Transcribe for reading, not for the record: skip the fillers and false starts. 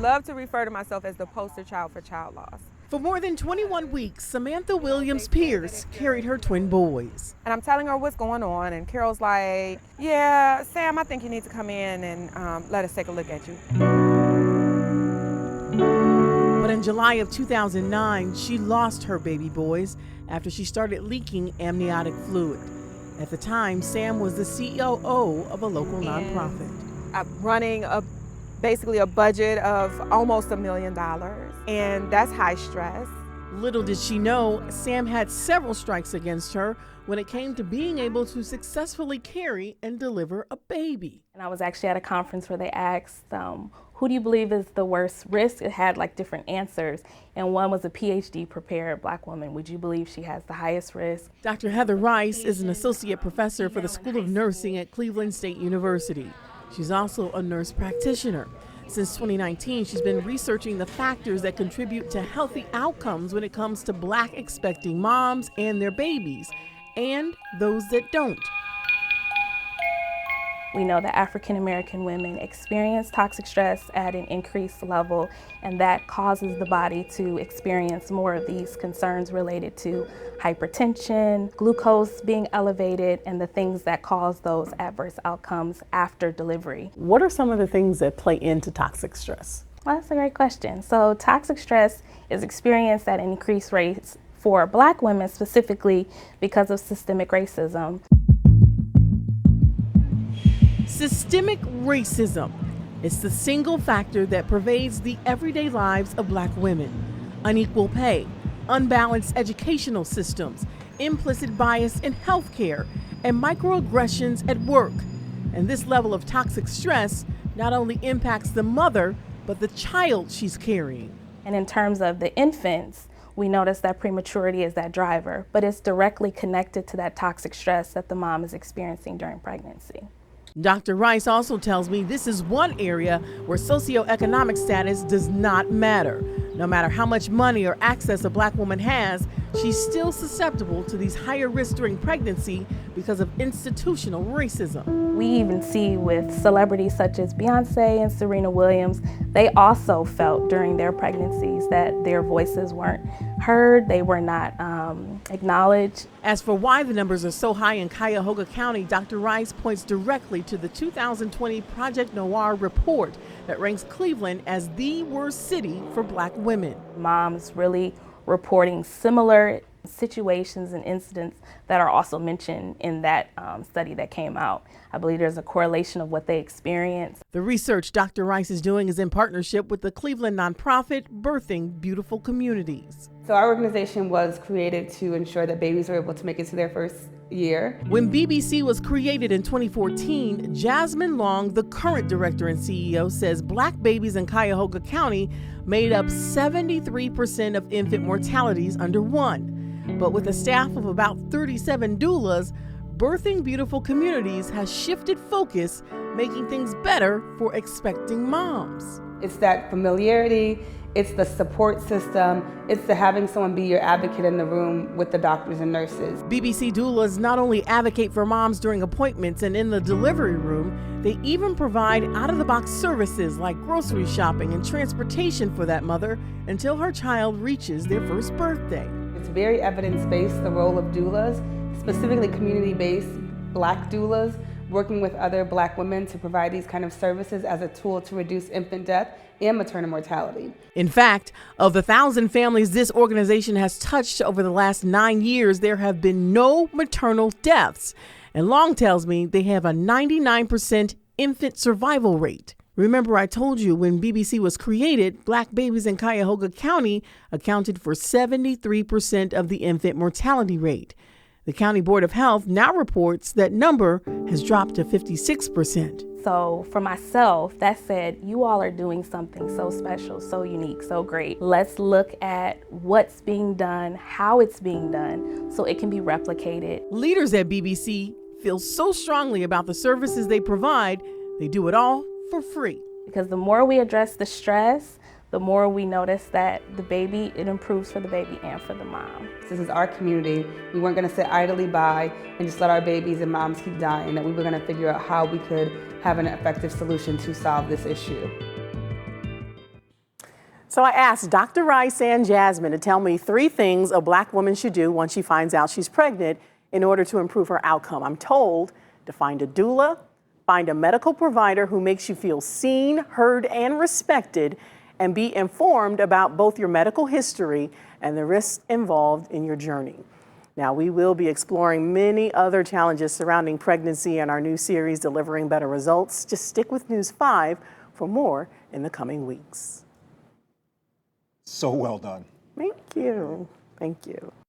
love to refer to myself as the poster child for child loss. For more than 21 weeks, Samantha Williams Pierce carried her twin boys. And I'm telling her what's going on, and Carol's like, yeah, Sam, I think you need to come in and let us take a look at you. But in July of 2009, she lost her baby boys after she started leaking amniotic fluid. At the time, Sam was the COO of a local nonprofit. I'm running basically a budget of almost $1 million, and that's high stress. Little did she know, Sam had several strikes against her when it came to being able to successfully carry and deliver a baby. And I was actually at a conference where they asked, who do you believe is the worst risk? It had like different answers, and one was a PhD prepared Black woman. Would you believe she has the highest risk? Dr. Heather Rice is an associate professor for the School of Nursing at Cleveland State University. She's also a nurse practitioner. Since 2019, she's been researching the factors that contribute to healthy outcomes when it comes to Black expecting moms and their babies, and those that don't. We know that African American women experience toxic stress at an increased level, and that causes the body to experience more of these concerns related to hypertension, glucose being elevated, and the things that cause those adverse outcomes after delivery. What are some of the things that play into toxic stress? Well, that's a great question. So toxic stress is experienced at increased rates for Black women specifically because of systemic racism. Systemic racism. It's the single factor that pervades the everyday lives of Black women. Unequal pay, unbalanced educational systems, implicit bias in healthcare, and microaggressions at work. And this level of toxic stress not only impacts the mother, but the child she's carrying. And in terms of the infants, we notice that prematurity is that driver, but it's directly connected to that toxic stress that the mom is experiencing during pregnancy. Dr. Rice also tells me this is one area where socioeconomic status does not matter. No matter how much money or access a Black woman has, she's still susceptible to these higher risks during pregnancy because of institutional racism. We even see with celebrities such as Beyonce and Serena Williams, they also felt during their pregnancies that their voices weren't heard, they were not acknowledged. As for why the numbers are so high in Cuyahoga County, Dr. Rice points directly to the 2020 Project Noir report that ranks Cleveland as the worst city for Black women. Moms really reporting similar situations and incidents that are also mentioned in that study that came out. I believe there's a correlation of what they experience. The research Dr. Rice is doing is in partnership with the Cleveland nonprofit Birthing Beautiful Communities. So our organization was created to ensure that babies were able to make it to their first year. When BBC was created in 2014, Jasmine Long, the current director and CEO, says Black babies in Cuyahoga County made up 73% of infant mortalities under 1. But with a staff of about 37 doulas, Birthing Beautiful Communities has shifted focus, making things better for expecting moms. It's that familiarity, it's the support system, it's the having someone be your advocate in the room with the doctors and nurses. BBC doulas not only advocate for moms during appointments and in the delivery room, they even provide out-of-the-box services like grocery shopping and transportation for that mother until her child reaches their first birthday. It's very evidence-based, the role of doulas, specifically community-based Black doulas, working with other Black women to provide these kind of services as a tool to reduce infant death and maternal mortality. In fact, of the 1,000 families this organization has touched over the last 9 years, there have been no maternal deaths. And Long tells me they have a 99% infant survival rate. Remember, I told you when BBC was created, Black babies in Cuyahoga County accounted for 73% of the infant mortality rate. The County Board of Health now reports that number has dropped to 56%. So for myself, that said, you all are doing something so special, so unique, so great. Let's look at what's being done, how it's being done, so it can be replicated. Leaders at BBC feel so strongly about the services they provide, they do it all for free. Because the more we address the stress, the more we notice that the baby, it improves for the baby and for the mom. This is our community. We weren't going to sit idly by and just let our babies and moms keep dying, that we were going to figure out how we could have an effective solution to solve this issue. So I asked Dr. Rice and Jasmine to tell me 3 things a Black woman should do once she finds out she's pregnant in order to improve her outcome. I'm told to find a doula, find a medical provider who makes you feel seen, heard, and respected, and be informed about both your medical history and the risks involved in your journey. Now, we will be exploring many other challenges surrounding pregnancy in our new series, Delivering Better Results. Just stick with News 5 for more in the coming weeks. So well done. Thank you. Thank you.